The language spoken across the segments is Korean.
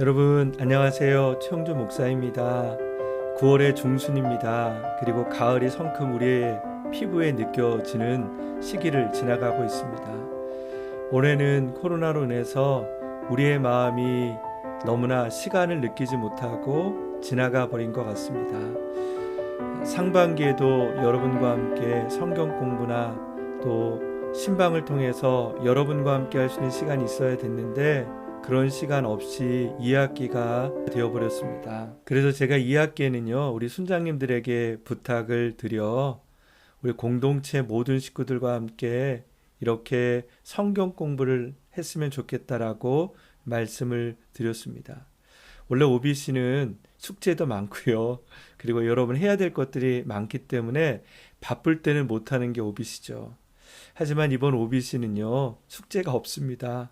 여러분 안녕하세요. 최영주 목사입니다. 9월의 중순입니다. 그리고 가을이 성큼 우리의 피부에 느껴지는 시기를 지나가고 있습니다. 올해는 코로나로 인해서 우리의 마음이 너무나 시간을 느끼지 못하고 지나가 버린 것 같습니다. 상반기에도 여러분과 함께 성경 공부나 또 신방을 통해서 여러분과 함께 할 수 있는 시간이 있어야 됐는데 그런 시간 없이 2학기가 되어버렸습니다. 그래서 제가 2학기에는요 우리 순장님들에게 부탁을 드려 우리 공동체 모든 식구들과 함께 이렇게 성경 공부를 했으면 좋겠다라고 말씀을 드렸습니다. 원래 OBC는 숙제도 많고요. 그리고 여러분 해야 될 것들이 많기 때문에 바쁠 때는 못하는 게 OBC죠. 하지만 이번 OBC는요 숙제가 없습니다.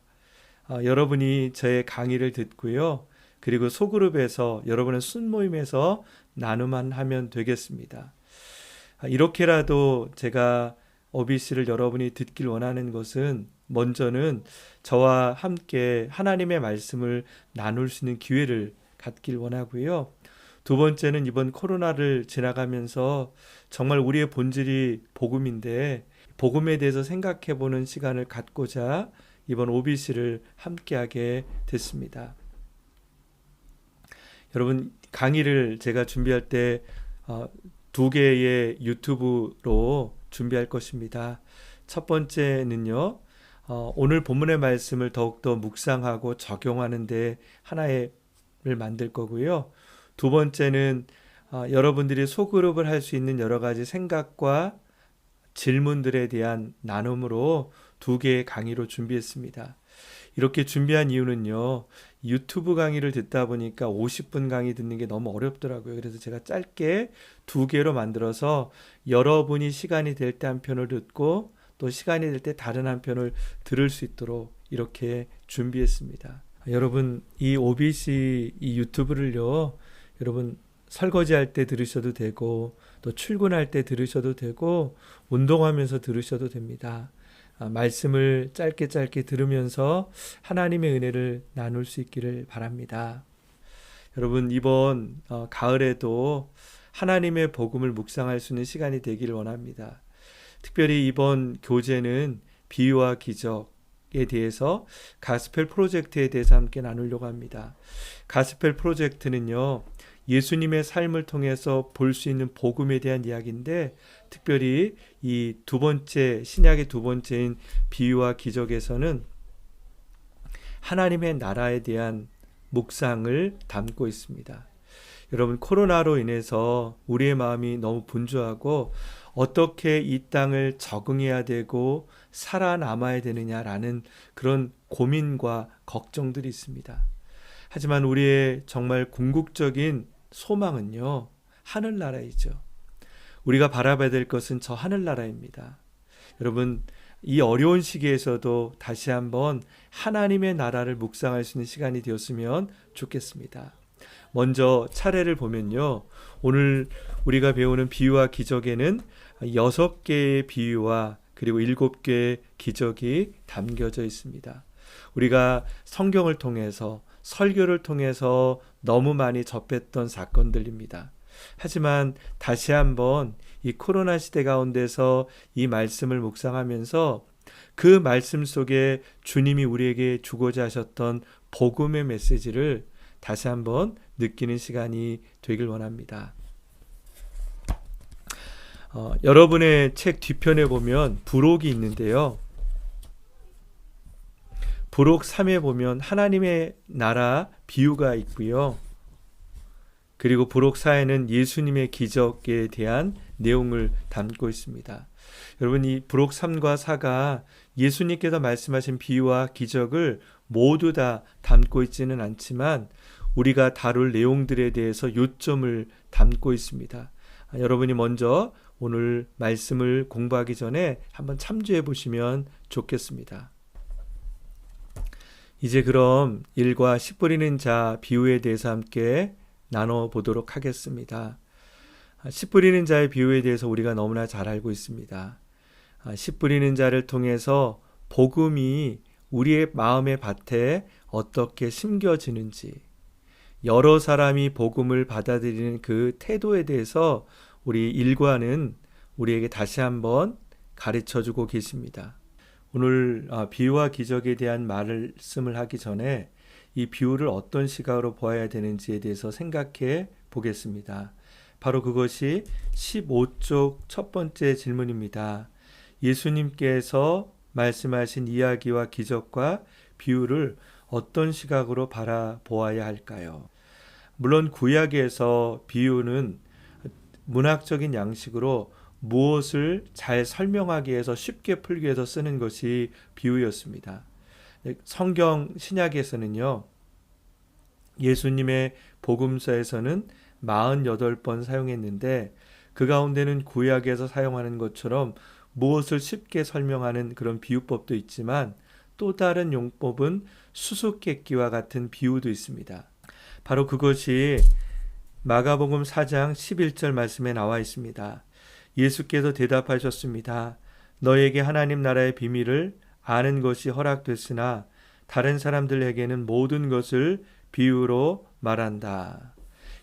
여러분이 저의 강의를 듣고요. 그리고 소그룹에서 여러분의 순모임에서 나누만 하면 되겠습니다. 이렇게라도 제가 OBC를 여러분이 듣길 원하는 것은 먼저는 저와 함께 하나님의 말씀을 나눌 수 있는 기회를 갖길 원하고요. 두 번째는 이번 코로나를 지나가면서 정말 우리의 본질이 복음인데 복음에 대해서 생각해보는 시간을 갖고자 이번 OBC를 함께하게 됐습니다. 여러분 강의를 제가 준비할 때 두 개의 유튜브로 준비할 것입니다. 첫 번째는요. 오늘 본문의 말씀을 더욱더 묵상하고 적용하는 데 하나를 만들 거고요. 두 번째는 여러분들이 소그룹을 할 수 있는 여러 가지 생각과 질문들에 대한 나눔으로 두 개의 강의로 준비했습니다. 이렇게 준비한 이유는요. 유튜브 강의를 듣다 보니까 50분 강의 듣는 게 너무 어렵더라고요. 그래서 제가 짧게 두 개로 만들어서 여러분이 시간이 될 때 한 편을 듣고 또 시간이 될 때 다른 한 편을 들을 수 있도록 이렇게 준비했습니다. 여러분 이 OBC 이 유튜브를요. 여러분 설거지할 때 들으셔도 되고 또 출근할 때 들으셔도 되고 운동하면서 들으셔도 됩니다. 말씀을 짧게 들으면서 하나님의 은혜를 나눌 수 있기를 바랍니다. 여러분 이번 가을에도 하나님의 복음을 묵상할 수 있는 시간이 되기를 원합니다. 특별히 이번 교재는 비유와 기적에 대해서 가스펠 프로젝트에 대해서 함께 나누려고 합니다. 가스펠 프로젝트는요. 예수님의 삶을 통해서 볼 수 있는 복음에 대한 이야기인데 특별히 이 두 번째 신약의 두 번째인 비유와 기적에서는 하나님의 나라에 대한 묵상을 담고 있습니다. 여러분 코로나로 인해서 우리의 마음이 너무 분주하고 어떻게 이 땅을 적응해야 되고 살아남아야 되느냐라는 그런 고민과 걱정들이 있습니다. 하지만 우리의 정말 궁극적인 소망은요, 하늘나라이죠. 우리가 바라봐야 될 것은 저 하늘나라입니다. 여러분, 이 어려운 시기에서도 다시 한번 하나님의 나라를 묵상할 수 있는 시간이 되었으면 좋겠습니다. 먼저 차례를 보면요, 오늘 우리가 배우는 비유와 기적에는 6개의 비유와 그리고 7개의 기적이 담겨져 있습니다. 우리가 성경을 통해서 설교를 통해서 너무 많이 접했던 사건들입니다. 하지만 다시 한번 이 코로나 시대 가운데서 이 말씀을 묵상하면서 그 말씀 속에 주님이 우리에게 주고자 하셨던 복음의 메시지를 다시 한번 느끼는 시간이 되길 원합니다. 여러분의 책 뒤편에 보면 부록이 있는데요. 부록 3에 보면 하나님의 나라 비유가 있고요. 그리고 부록 4에는 예수님의 기적에 대한 내용을 담고 있습니다. 여러분 이 부록 3과 4가 예수님께서 말씀하신 비유와 기적을 모두 다 담고 있지는 않지만 우리가 다룰 내용들에 대해서 요점을 담고 있습니다. 여러분이 먼저 오늘 말씀을 공부하기 전에 한번 참조해 보시면 좋겠습니다. 이제 그럼 1과 씨 뿌리는 자 비유에 대해서 함께 나눠보도록 하겠습니다. 씨 뿌리는 자의 비유에 대해서 우리가 너무나 잘 알고 있습니다. 씨 뿌리는 자를 통해서 복음이 우리의 마음의 밭에 어떻게 심겨지는지 여러 사람이 복음을 받아들이는 그 태도에 대해서 우리 일과는 우리에게 다시 한번 가르쳐 주고 계십니다. 오늘 비유와 기적에 대한 말씀을 하기 전에 이 비유를 어떤 시각으로 보아야 되는지에 대해서 생각해 보겠습니다. 바로 그것이 15쪽 첫 번째 질문입니다. 예수님께서 말씀하신 이야기와 기적과 비유를 어떤 시각으로 바라보아야 할까요? 물론 구약에서 비유는 문학적인 양식으로 무엇을 잘 설명하기 위해서 쉽게 풀기 위해서 쓰는 것이 비유였습니다. 성경 신약에서는요, 예수님의 복음서에서는 48번 사용했는데 그 가운데는 구약에서 사용하는 것처럼 무엇을 쉽게 설명하는 그런 비유법도 있지만 또 다른 용법은 수수께끼와 같은 비유도 있습니다. 바로 그것이 마가복음 4장 11절 말씀에 나와 있습니다. 예수께서 대답하셨습니다. 너에게 하나님 나라의 비밀을 아는 것이 허락됐으나 다른 사람들에게는 모든 것을 비유로 말한다.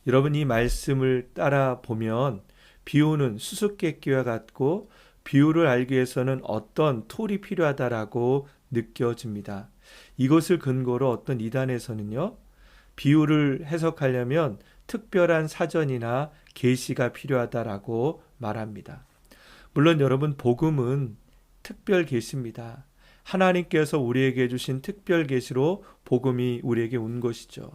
여러분, 이 말씀을 따라 보면 비유는 수수께끼와 같고 비유를 알기 위해서는 어떤 툴이 필요하다라고 느껴집니다. 이것을 근거로 어떤 이단에서는요, 비유를 해석하려면 특별한 사전이나 계시가 필요하다라고 말합니다. 물론 여러분, 복음은 특별 계시입니다. 하나님께서 우리에게 주신 특별 계시로 복음이 우리에게 온 것이죠.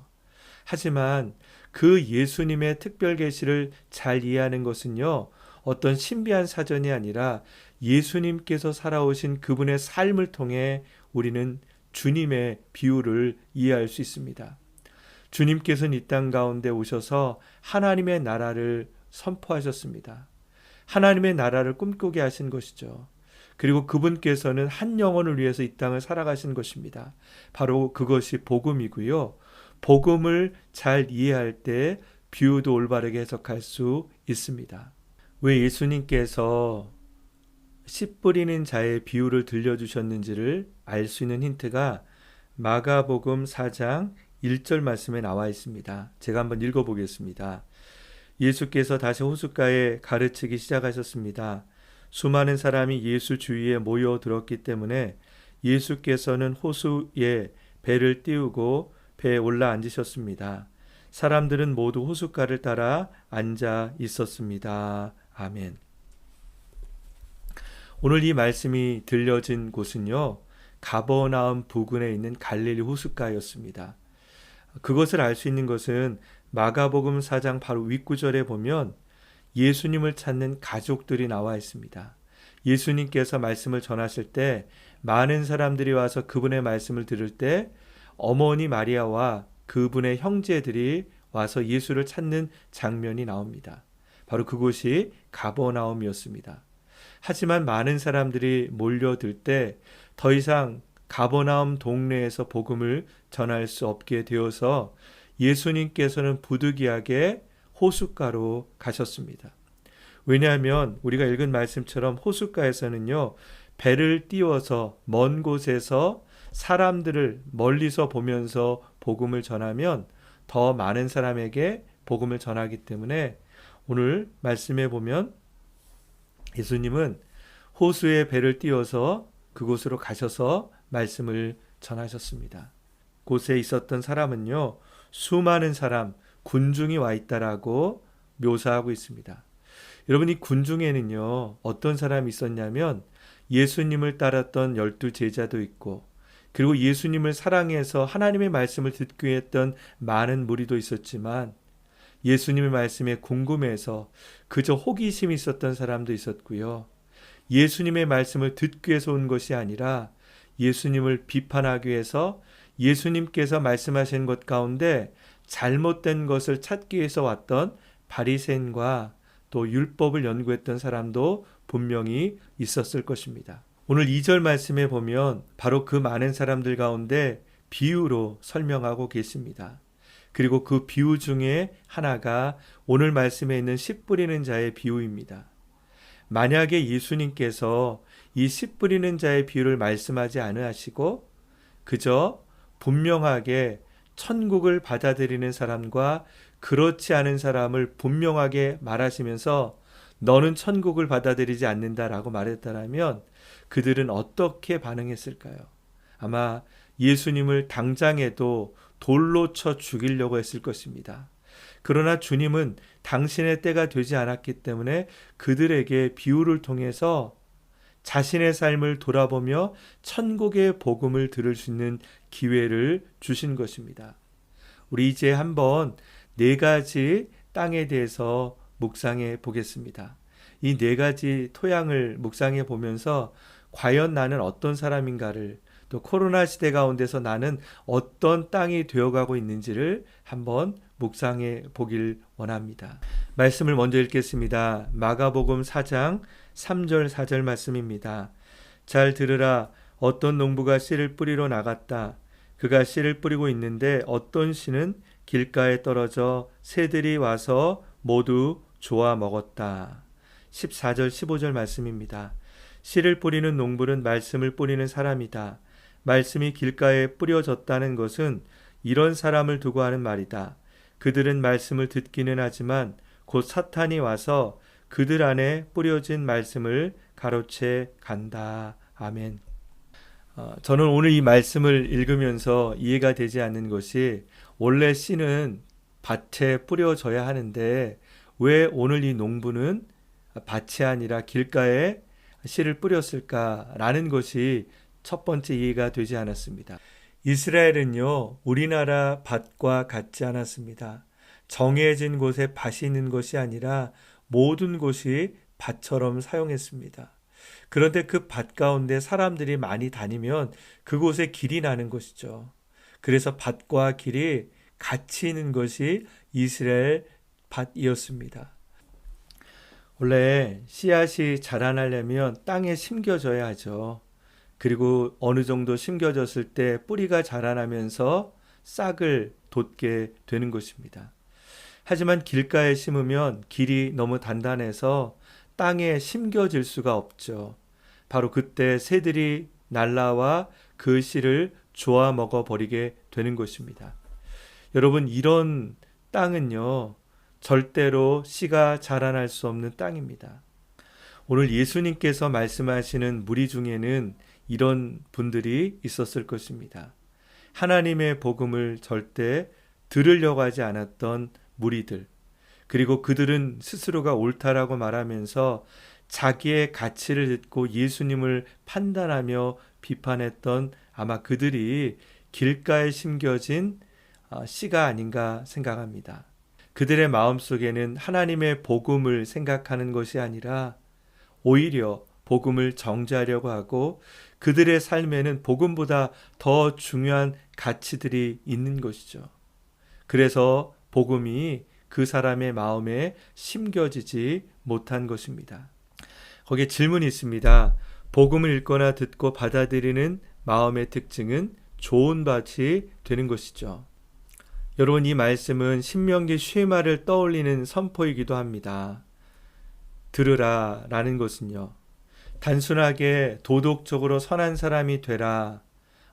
하지만 그 예수님의 특별 계시를 잘 이해하는 것은요, 어떤 신비한 사전이 아니라 예수님께서 살아오신 그분의 삶을 통해 우리는 주님의 비유를 이해할 수 있습니다. 주님께서는 이 땅 가운데 오셔서 하나님의 나라를 선포하셨습니다. 하나님의 나라를 꿈꾸게 하신 것이죠. 그리고 그분께서는 한 영혼을 위해서 이 땅을 살아가신 것입니다. 바로 그것이 복음이고요. 복음을 잘 이해할 때 비유도 올바르게 해석할 수 있습니다. 왜 예수님께서 씨 뿌리는 자의 비유를 들려주셨는지를 알 수 있는 힌트가 마가복음 4장 1절 말씀에 나와 있습니다. 제가 한번 읽어보겠습니다. 예수께서 다시 호숫가에 가르치기 시작하셨습니다. 수많은 사람이 예수 주위에 모여들었기 때문에 예수께서는 호수에 배를 띄우고 배에 올라 앉으셨습니다. 사람들은 모두 호숫가를 따라 앉아 있었습니다. 아멘. 오늘 이 말씀이 들려진 곳은요, 가버나움 부근에 있는 갈릴리 호숫가였습니다. 그것을 알 수 있는 것은 마가복음 4장 바로 윗구절에 보면 예수님을 찾는 가족들이 나와 있습니다. 예수님께서 말씀을 전하실 때 많은 사람들이 와서 그분의 말씀을 들을 때 어머니 마리아와 그분의 형제들이 와서 예수를 찾는 장면이 나옵니다. 바로 그곳이 가버나움이었습니다. 하지만 많은 사람들이 몰려들 때 더 이상 가버나움 동네에서 복음을 전할 수 없게 되어서 예수님께서는 부득이하게 호숫가로 가셨습니다. 왜냐하면 우리가 읽은 말씀처럼 호숫가에서는요, 배를 띄워서 먼 곳에서 사람들을 멀리서 보면서 복음을 전하면 더 많은 사람에게 복음을 전하기 때문에 오늘 말씀에 보면 예수님은 호수에 배를 띄워서 그곳으로 가셔서 말씀을 전하셨습니다. 곳에 있었던 사람은요, 수많은 사람, 군중이 와 있다라고 묘사하고 있습니다. 여러분, 이 군중에는요, 어떤 사람이 있었냐면 예수님을 따랐던 12 제자도 있고, 그리고 예수님을 사랑해서 하나님의 말씀을 듣기 위해 했던 많은 무리도 있었지만 예수님의 말씀에 궁금해서 그저 호기심이 있었던 사람도 있었고요. 예수님의 말씀을 듣기 위해서 온 것이 아니라 예수님을 비판하기 위해서 예수님께서 말씀하신 것 가운데 잘못된 것을 찾기 위해서 왔던 바리새인과 또 율법을 연구했던 사람도 분명히 있었을 것입니다. 오늘 2절 말씀에 보면 바로 그 많은 사람들 가운데 비유로 설명하고 계십니다. 그리고 그 비유 중에 하나가 오늘 말씀에 있는 씨 뿌리는 자의 비유입니다. 만약에 예수님께서 이 씨 뿌리는 자의 비유를 말씀하지 않으시고 그저 분명하게 천국을 받아들이는 사람과 그렇지 않은 사람을 분명하게 말하시면서 너는 천국을 받아들이지 않는다라고 말했다라면 그들은 어떻게 반응했을까요? 아마 예수님을 당장에도 돌로 쳐 죽이려고 했을 것입니다. 그러나 주님은 당신의 때가 되지 않았기 때문에 그들에게 비유를 통해서 자신의 삶을 돌아보며 천국의 복음을 들을 수 있는 기회를 주신 것입니다. 우리 이제 한번 4가지 땅에 대해서 묵상해 보겠습니다. 이 4가지 토양을 묵상해 보면서 과연 나는 어떤 사람인가를, 또 코로나 시대 가운데서 나는 어떤 땅이 되어가고 있는지를 한번 묵상해 보길 원합니다. 말씀을 먼저 읽겠습니다. 마가복음 4장 3절 4절 말씀입니다. 잘 들으라. 어떤 농부가 씨를 뿌리러 나갔다. 그가 씨를 뿌리고 있는데 어떤 씨는 길가에 떨어져 새들이 와서 모두 조아 먹었다. 14절 15절 말씀입니다. 씨를 뿌리는 농부는 말씀을 뿌리는 사람이다. 말씀이 길가에 뿌려졌다는 것은 이런 사람을 두고 하는 말이다. 그들은 말씀을 듣기는 하지만 곧 사탄이 와서 그들 안에 뿌려진 말씀을 가로채 간다. 아멘. 저는 오늘 이 말씀을 읽으면서 이해가 되지 않는 것이, 원래 씨는 밭에 뿌려져야 하는데 왜 오늘 이 농부는 밭이 아니라 길가에 씨를 뿌렸을까라는 것이 첫 번째 이해가 되지 않았습니다. 이스라엘은요, 우리나라 밭과 같지 않았습니다. 정해진 곳에 밭이 있는 것이 아니라 모든 곳이 밭처럼 사용했습니다. 그런데 그 밭 가운데 사람들이 많이 다니면 그곳에 길이 나는 것이죠. 그래서 밭과 길이 같이 있는 것이 이스라엘 밭이었습니다. 원래 씨앗이 자라나려면 땅에 심겨져야 하죠. 그리고 어느 정도 심겨졌을 때 뿌리가 자라나면서 싹을 돋게 되는 것입니다. 하지만 길가에 심으면 길이 너무 단단해서 땅에 심겨질 수가 없죠. 바로 그때 새들이 날라와 그 씨를 조아 먹어버리게 되는 것입니다. 여러분, 이런 땅은요, 절대로 씨가 자라날 수 없는 땅입니다. 오늘 예수님께서 말씀하시는 무리 중에는 이런 분들이 있었을 것입니다. 하나님의 복음을 절대 들으려고 하지 않았던 무리들, 그리고 그들은 스스로가 옳다라고 말하면서 자기의 가치를 듣고 예수님을 판단하며 비판했던 아마 그들이 길가에 심겨진 씨가 아닌가 생각합니다. 그들의 마음속에는 하나님의 복음을 생각하는 것이 아니라 오히려 복음을 정죄하려고 하고 그들의 삶에는 복음보다 더 중요한 가치들이 있는 것이죠. 그래서 복음이 그 사람의 마음에 심겨지지 못한 것입니다. 거기에 질문이 있습니다. 복음을 읽거나 듣고 받아들이는 마음의 특징은 좋은 밭이 되는 것이죠. 여러분, 이 말씀은 신명기 쉐마를 떠올리는 선포이기도 합니다. 들으라 라는 것은요, 단순하게 도덕적으로 선한 사람이 되라,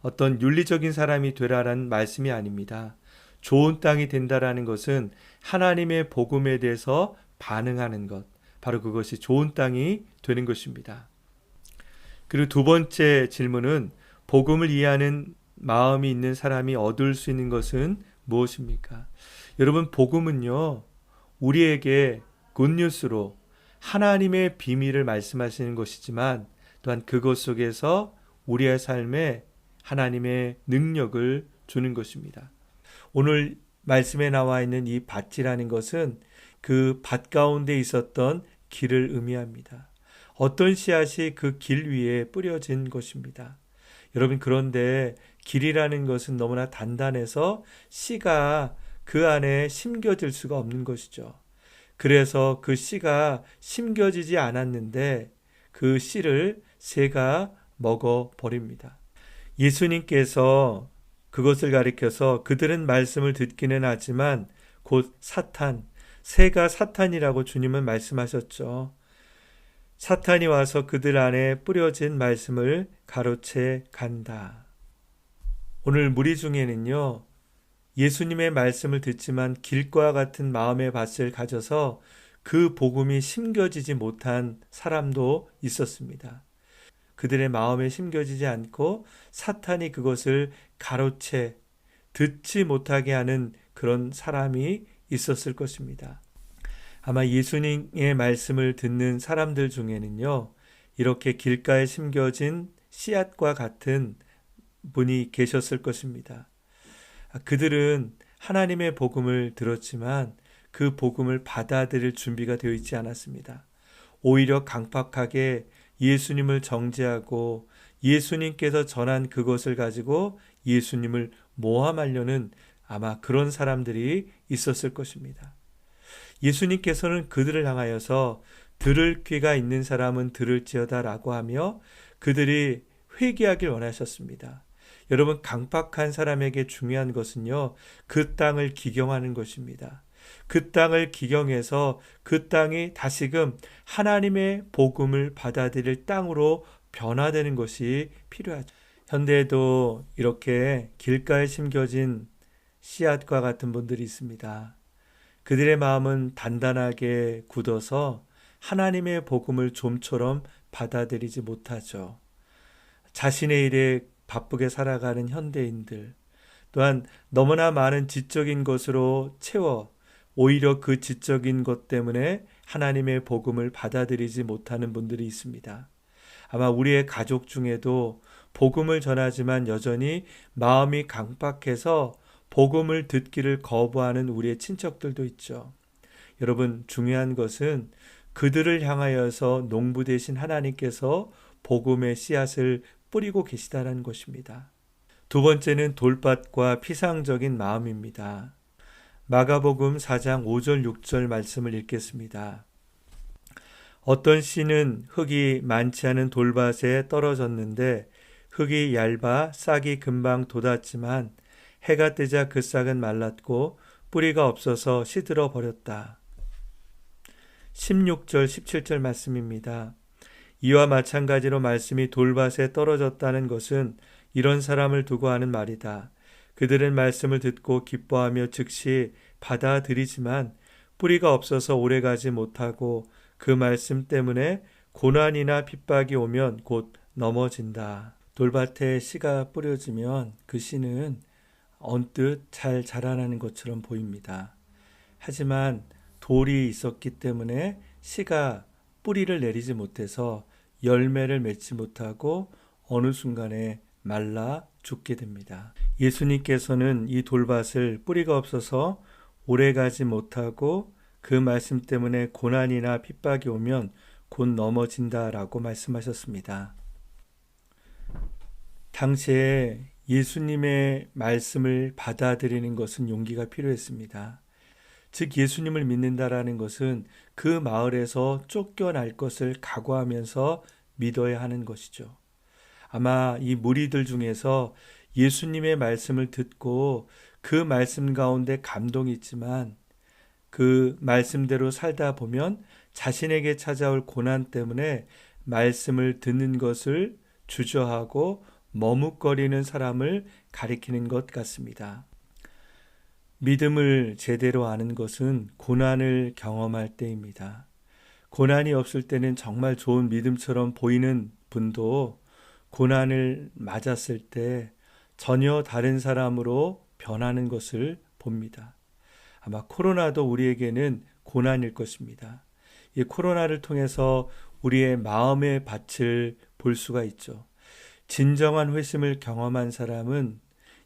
어떤 윤리적인 사람이 되라라는 말씀이 아닙니다. 좋은 땅이 된다라는 것은 하나님의 복음에 대해서 반응하는 것, 바로 그것이 좋은 땅이 되는 것입니다. 그리고 두 번째 질문은 복음을 이해하는 마음이 있는 사람이 얻을 수 있는 것은 무엇입니까? 여러분, 복음은요, 우리에게 굿뉴스로 하나님의 비밀을 말씀하시는 것이지만 또한 그것 속에서 우리의 삶에 하나님의 능력을 주는 것입니다. 오늘 말씀에 나와 있는 이 밭이라는 것은 그 밭 가운데 있었던 길을 의미합니다. 어떤 씨앗이 그 길 위에 뿌려진 것입니다. 여러분, 그런데 길이라는 것은 너무나 단단해서 씨가 그 안에 심겨질 수가 없는 것이죠. 그래서 그 씨가 심겨지지 않았는데 그 씨를 새가 먹어버립니다. 예수님께서 그것을 가리켜서 그들은 말씀을 듣기는 하지만 곧 사탄, 새가 사탄이라고 주님은 말씀하셨죠. 사탄이 와서 그들 안에 뿌려진 말씀을 가로채 간다. 오늘 무리 중에는요, 예수님의 말씀을 듣지만 길과 같은 마음의 밭을 가져서 그 복음이 심겨지지 못한 사람도 있었습니다. 그들의 마음에 심겨지지 않고 사탄이 그것을 가로채 듣지 못하게 하는 그런 사람이 있었을 것입니다. 아마 예수님의 말씀을 듣는 사람들 중에는요, 이렇게 길가에 심겨진 씨앗과 같은 분이 계셨을 것입니다. 그들은 하나님의 복음을 들었지만 그 복음을 받아들일 준비가 되어 있지 않았습니다. 오히려 강팍하게 예수님을 정죄하고 예수님께서 전한 그것을 가지고 예수님을 모함하려는 아마 그런 사람들이 있었을 것입니다. 예수님께서는 그들을 향하여서 들을 귀가 있는 사람은 들을지어다 라고 하며 그들이 회개하길 원하셨습니다. 여러분, 강팍한 사람에게 중요한 것은요, 그 땅을 기경하는 것입니다. 그 땅을 기경해서 그 땅이 다시금 하나님의 복음을 받아들일 땅으로 변화되는 것이 필요하죠. 현대에도 이렇게 길가에 심겨진 씨앗과 같은 분들이 있습니다. 그들의 마음은 단단하게 굳어서 하나님의 복음을 좀처럼 받아들이지 못하죠. 자신의 일에 바쁘게 살아가는 현대인들, 또한 너무나 많은 지적인 것으로 채워 오히려 그 지적인 것 때문에 하나님의 복음을 받아들이지 못하는 분들이 있습니다. 아마 우리의 가족 중에도 복음을 전하지만 여전히 마음이 강박해서 복음을 듣기를 거부하는 우리의 친척들도 있죠. 여러분, 중요한 것은 그들을 향하여서 농부 되신 하나님께서 복음의 씨앗을 뿌리고 계시다는 것입니다. 두 번째는 돌밭과 피상적인 마음입니다. 마가복음 4장 5절 6절 말씀을 읽겠습니다. 어떤 씨는 흙이 많지 않은 돌밭에 떨어졌는데 흙이 얇아 싹이 금방 돋았지만 해가 뜨자 그 싹은 말랐고 뿌리가 없어서 시들어 버렸다. 16절 17절 말씀입니다. 이와 마찬가지로 말씀이 돌밭에 떨어졌다는 것은 이런 사람을 두고 하는 말이다. 그들은 말씀을 듣고 기뻐하며 즉시 받아들이지만 뿌리가 없어서 오래가지 못하고 그 말씀 때문에 고난이나 핍박이 오면 곧 넘어진다. 돌밭에 씨가 뿌려지면 그 씨는 언뜻 잘 자라나는 것처럼 보입니다. 하지만 돌이 있었기 때문에 씨가 뿌리를 내리지 못해서 열매를 맺지 못하고 어느 순간에 말라 죽게 됩니다. 예수님께서는 이 돌밭을 뿌리가 없어서 오래가지 못하고 그 말씀 때문에 고난이나 핍박이 오면 곧 넘어진다라고 말씀하셨습니다. 당시에 예수님의 말씀을 받아들이는 것은 용기가 필요했습니다. 즉 예수님을 믿는다라는 것은 그 마을에서 쫓겨날 것을 각오하면서 믿어야 하는 것이죠. 아마 이 무리들 중에서 예수님의 말씀을 듣고 그 말씀 가운데 감동이 있지만 그 말씀대로 살다 보면 자신에게 찾아올 고난 때문에 말씀을 듣는 것을 주저하고 머뭇거리는 사람을 가리키는 것 같습니다. 믿음을 제대로 아는 것은 고난을 경험할 때입니다. 고난이 없을 때는 정말 좋은 믿음처럼 보이는 분도 고난을 맞았을 때 전혀 다른 사람으로 변하는 것을 봅니다. 아마 코로나도 우리에게는 고난일 것입니다. 이 코로나를 통해서 우리의 마음의 밭을 볼 수가 있죠. 진정한 회심을 경험한 사람은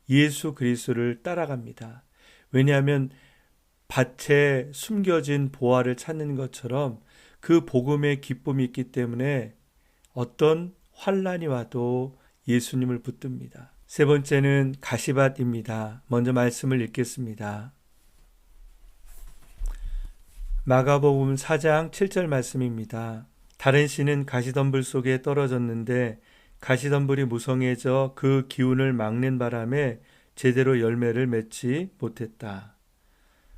예수 그리스도를 따라갑니다. 왜냐하면 밭에 숨겨진 보화를 찾는 것처럼 그 복음의 기쁨이 있기 때문에 어떤 환난이 와도 예수님을 붙듭니다. 세 번째는 가시밭입니다. 먼저 말씀을 읽겠습니다. 마가복음 4장 7절 말씀입니다. 다른 씨는 가시덤불 속에 떨어졌는데 가시덤불이 무성해져 그 기운을 막는 바람에 제대로 열매를 맺지 못했다.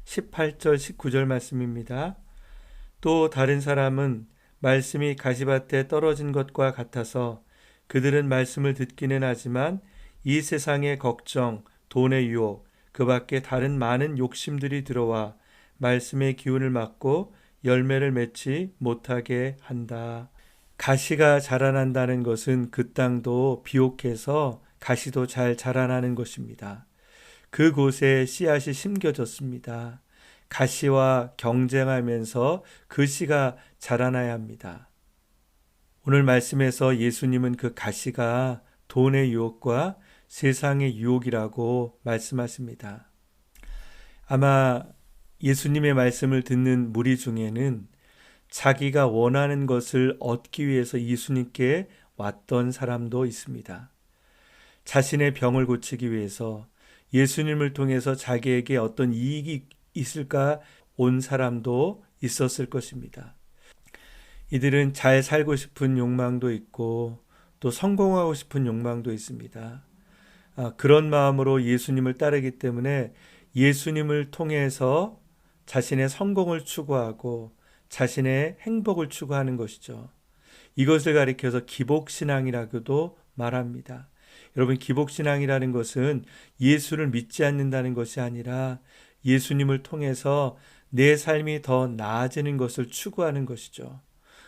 18절 19절 말씀입니다. 또 다른 사람은 말씀이 가시밭에 떨어진 것과 같아서 그들은 말씀을 듣기는 하지만 이 세상의 걱정, 돈의 유혹, 그 밖에 다른 많은 욕심들이 들어와 말씀의 기운을 막고 열매를 맺지 못하게 한다. 가시가 자라난다는 것은 그 땅도 비옥해서 가시도 잘 자라나는 것입니다. 그곳에 씨앗이 심겨졌습니다. 가시와 경쟁하면서 그 씨가 자라나야 합니다. 오늘 말씀에서 예수님은 그 가시가 돈의 유혹과 세상의 유혹이라고 말씀하십니다. 아마 예수님의 말씀을 듣는 무리 중에는 자기가 원하는 것을 얻기 위해서 예수님께 왔던 사람도 있습니다. 자신의 병을 고치기 위해서 예수님을 통해서 자기에게 어떤 이익이 있을까 온 사람도 있었을 것입니다. 이들은 잘 살고 싶은 욕망도 있고 또 성공하고 싶은 욕망도 있습니다. 그런 마음으로 예수님을 따르기 때문에 예수님을 통해서 자신의 성공을 추구하고 자신의 행복을 추구하는 것이죠. 이것을 가리켜서 기복신앙이라고도 말합니다. 여러분, 기복신앙이라는 것은 예수를 믿지 않는다는 것이 아니라 예수님을 통해서 내 삶이 더 나아지는 것을 추구하는 것이죠.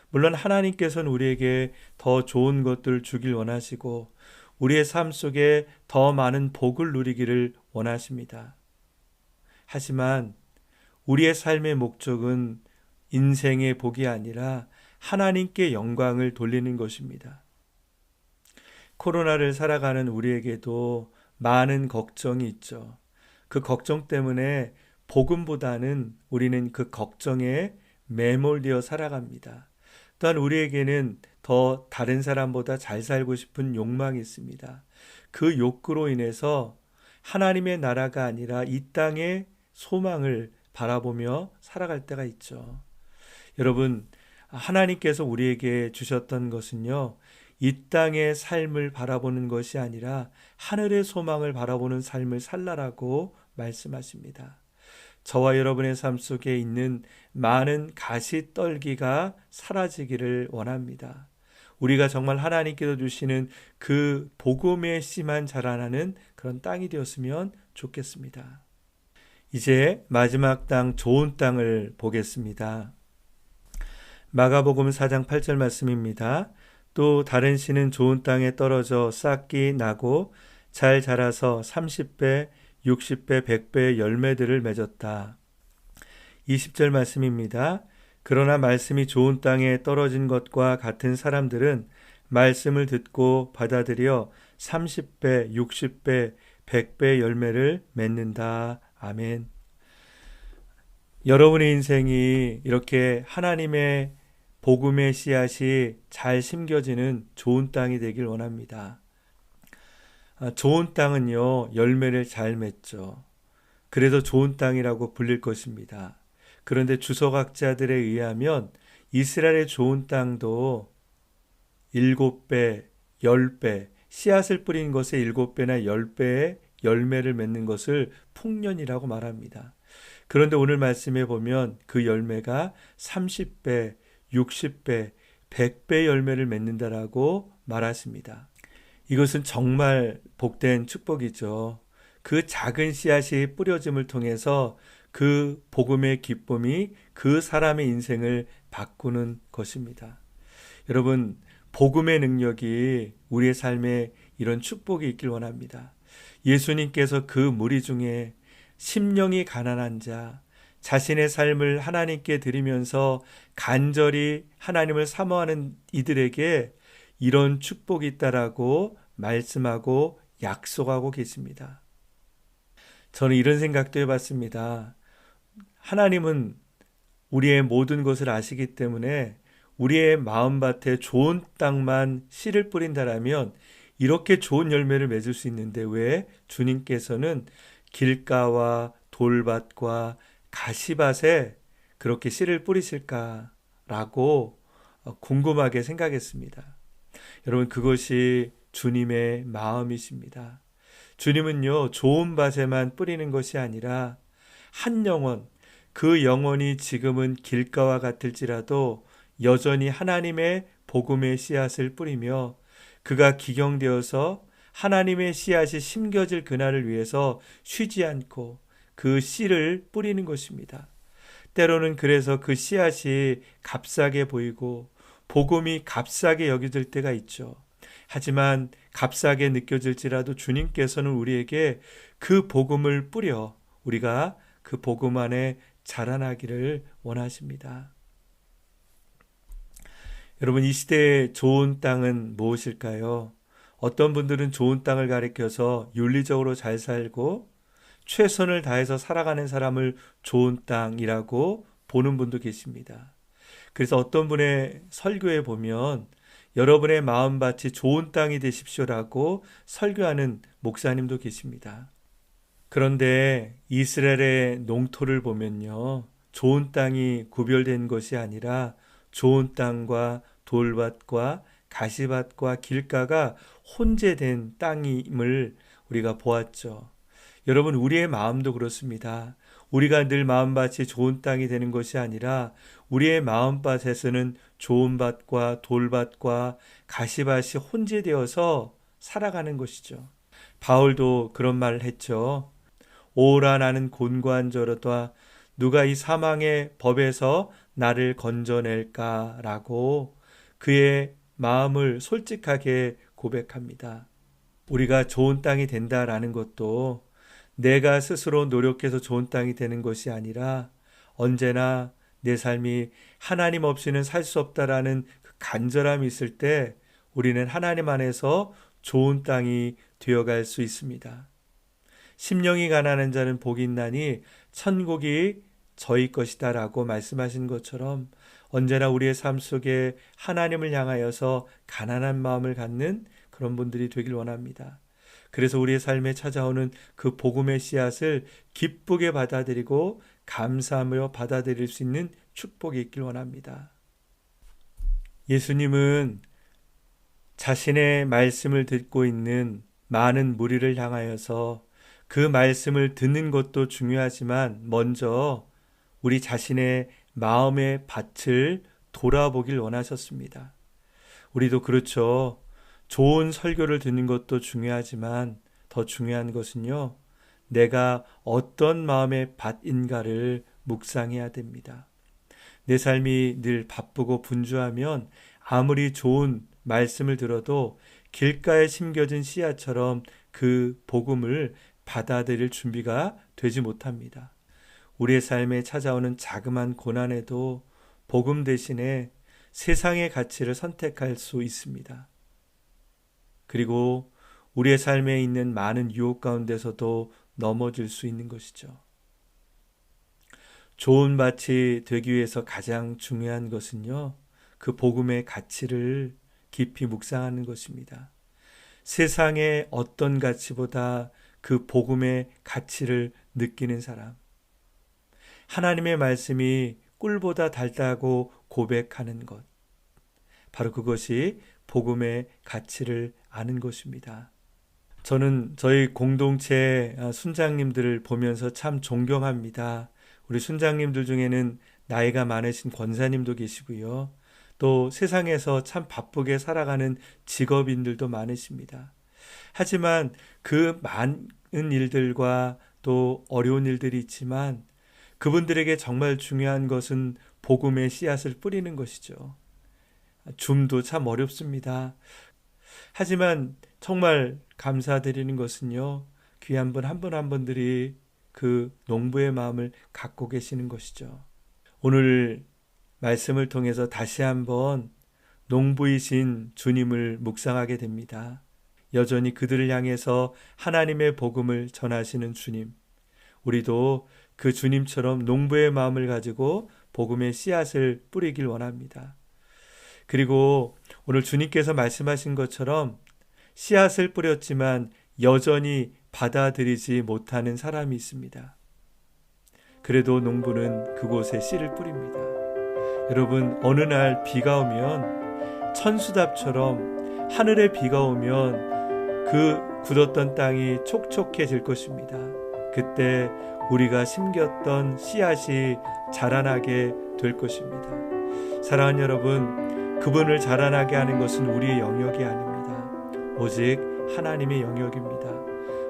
물론 하나님께서는 우리에게 더 좋은 것들을 주길 원하시고 우리의 삶 속에 더 많은 복을 누리기를 원하십니다. 하지만 우리의 삶의 목적은 인생의 복이 아니라 하나님께 영광을 돌리는 것입니다. 코로나를 살아가는 우리에게도 많은 걱정이 있죠. 그 걱정 때문에 복음보다는 우리는 그 걱정에 매몰되어 살아갑니다. 또한 우리에게는 더 다른 사람보다 잘 살고 싶은 욕망이 있습니다. 그 욕구로 인해서 하나님의 나라가 아니라 이 땅의 소망을 바라보며 살아갈 때가 있죠. 여러분, 하나님께서 우리에게 주셨던 것은요, 이 땅의 삶을 바라보는 것이 아니라 하늘의 소망을 바라보는 삶을 살라라고 말씀하십니다. 저와 여러분의 삶 속에 있는 많은 가시떨기가 사라지기를 원합니다. 우리가 정말 하나님께서 주시는 그 복음의 씨만 자라나는 그런 땅이 되었으면 좋겠습니다. 이제 마지막 땅, 좋은 땅을 보겠습니다. 마가복음 4장 8절 말씀입니다. 또 다른 씨는 좋은 땅에 떨어져 싹이 나고 잘 자라서 30배, 60배, 100배의 열매들을 맺었다. 20절 말씀입니다. 그러나 말씀이 좋은 땅에 떨어진 것과 같은 사람들은 말씀을 듣고 받아들여 30배, 60배, 100배의 열매를 맺는다. 아멘. 여러분의 인생이 이렇게 하나님의 복음의 씨앗이 잘 심겨지는 좋은 땅이 되길 원합니다. 좋은 땅은요, 열매를 잘 맺죠. 그래서 좋은 땅이라고 불릴 것입니다. 그런데 주석학자들에 의하면 이스라엘의 좋은 땅도 7배, 10배, 씨앗을 뿌린 것에 7배나 10배의 열매를 맺는 것을 풍년이라고 말합니다. 그런데 오늘 말씀에 보면 그 열매가 30배, 60배, 100배 열매를 맺는다라고 말하십니다. 이것은 정말 복된 축복이죠. 그 작은 씨앗이 뿌려짐을 통해서 그 복음의 기쁨이 그 사람의 인생을 바꾸는 것입니다. 여러분, 복음의 능력이 우리의 삶에 이런 축복이 있길 원합니다. 예수님께서 그 무리 중에 심령이 가난한 자, 자신의 삶을 하나님께 드리면서 간절히 하나님을 사모하는 이들에게 이런 축복이 있다라고 말씀하고 약속하고 계십니다. 저는 이런 생각도 해봤습니다. 하나님은 우리의 모든 것을 아시기 때문에 우리의 마음밭에 좋은 땅만 씨를 뿌린다라면 이렇게 좋은 열매를 맺을 수 있는데 왜 주님께서는 길가와 돌밭과 가시밭에 그렇게 씨를 뿌리실까라고 궁금하게 생각했습니다. 여러분, 그것이 주님의 마음이십니다. 주님은요, 좋은 밭에만 뿌리는 것이 아니라 한 영혼, 그 영혼이 지금은 길가와 같을지라도 여전히 하나님의 복음의 씨앗을 뿌리며 그가 기경되어서 하나님의 씨앗이 심겨질 그날을 위해서 쉬지 않고 그 씨를 뿌리는 것입니다. 때로는 그래서 그 씨앗이 값싸게 보이고 복음이 값싸게 여겨질 때가 있죠. 하지만 값싸게 느껴질지라도 주님께서는 우리에게 그 복음을 뿌려 우리가 그 복음 안에 자라나기를 원하십니다. 여러분, 이 시대의 좋은 땅은 무엇일까요? 어떤 분들은 좋은 땅을 가리켜서 윤리적으로 잘 살고 최선을 다해서 살아가는 사람을 좋은 땅이라고 보는 분도 계십니다. 그래서 어떤 분의 설교에 보면 여러분의 마음밭이 좋은 땅이 되십시오라고 설교하는 목사님도 계십니다. 그런데 이스라엘의 농토를 보면요, 좋은 땅이 구별된 것이 아니라 좋은 땅과 돌밭과 가시밭과 길가가 혼재된 땅임을 우리가 보았죠. 여러분, 우리의 마음도 그렇습니다. 우리가 늘 마음밭이 좋은 땅이 되는 것이 아니라 우리의 마음밭에서는 좋은 밭과 돌밭과 가시밭이 혼재되어서 살아가는 것이죠. 바울도 그런 말을 했죠. 오라 나는 곤고한저로다 누가 이 사망의 법에서 나를 건져낼까라고 그의 마음을 솔직하게 고백합니다. 우리가 좋은 땅이 된다라는 것도 내가 스스로 노력해서 좋은 땅이 되는 것이 아니라 언제나 내 삶이 하나님 없이는 살 수 없다라는 그 간절함이 있을 때 우리는 하나님 안에서 좋은 땅이 되어갈 수 있습니다. 심령이 가난한 자는 복이 있나니 천국이 저희 것이다 라고 말씀하신 것처럼 언제나 우리의 삶 속에 하나님을 향하여서 가난한 마음을 갖는 그런 분들이 되길 원합니다. 그래서 우리의 삶에 찾아오는 그 복음의 씨앗을 기쁘게 받아들이고 감사하며 받아들일 수 있는 축복이 있길 원합니다. 예수님은 자신의 말씀을 듣고 있는 많은 무리를 향하여서 그 말씀을 듣는 것도 중요하지만 먼저 우리 자신의 마음의 밭을 돌아보길 원하셨습니다. 우리도 그렇죠. 좋은 설교를 듣는 것도 중요하지만 더 중요한 것은요, 내가 어떤 마음의 밭인가를 묵상해야 됩니다. 내 삶이 늘 바쁘고 분주하면 아무리 좋은 말씀을 들어도 길가에 심겨진 씨앗처럼 그 복음을 받아들일 준비가 되지 못합니다. 우리의 삶에 찾아오는 자그마한 고난에도 복음 대신에 세상의 가치를 선택할 수 있습니다. 그리고 우리의 삶에 있는 많은 유혹 가운데서도 넘어질 수 있는 것이죠. 좋은 밭이 되기 위해서 가장 중요한 것은요, 그 복음의 가치를 깊이 묵상하는 것입니다. 세상의 어떤 가치보다 그 복음의 가치를 느끼는 사람, 하나님의 말씀이 꿀보다 달다고 고백하는 것, 바로 그것이 복음의 가치를 아는 것입니다. 저는 저희 공동체 순장님들을 보면서 참 존경합니다. 우리 순장님들 중에는 나이가 많으신 권사님도 계시고요. 또 세상에서 참 바쁘게 살아가는 직업인들도 많으십니다. 하지만 그 많은 일들과 또 어려운 일들이 있지만 그분들에게 정말 중요한 것은 복음의 씨앗을 뿌리는 것이죠. 줌도 참 어렵습니다. 하지만 정말 감사드리는 것은요, 귀한 분 한 분 한 분들이 그 농부의 마음을 갖고 계시는 것이죠. 오늘 말씀을 통해서 다시 한번 농부이신 주님을 묵상하게 됩니다. 여전히 그들을 향해서 하나님의 복음을 전하시는 주님, 우리도 그 주님처럼 농부의 마음을 가지고 복음의 씨앗을 뿌리길 원합니다. 그리고 오늘 주님께서 말씀하신 것처럼 씨앗을 뿌렸지만 여전히 받아들이지 못하는 사람이 있습니다. 그래도 농부는 그곳에 씨를 뿌립니다. 여러분, 어느 날 비가 오면 천수답처럼 하늘에 비가 오면 그 굳었던 땅이 촉촉해질 것입니다. 그때 우리가 심겼던 씨앗이 자라나게 될 것입니다. 사랑하는 여러분, 그분을 자라나게 하는 것은 우리의 영역이 아닙니다. 오직 하나님의 영역입니다.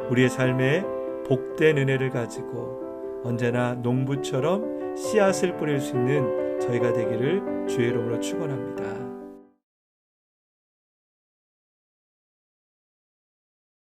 우리의 삶에 복된 은혜를 가지고 언제나 농부처럼 씨앗을 뿌릴 수 있는 저희가 되기를 주의 이름으로 축원합니다.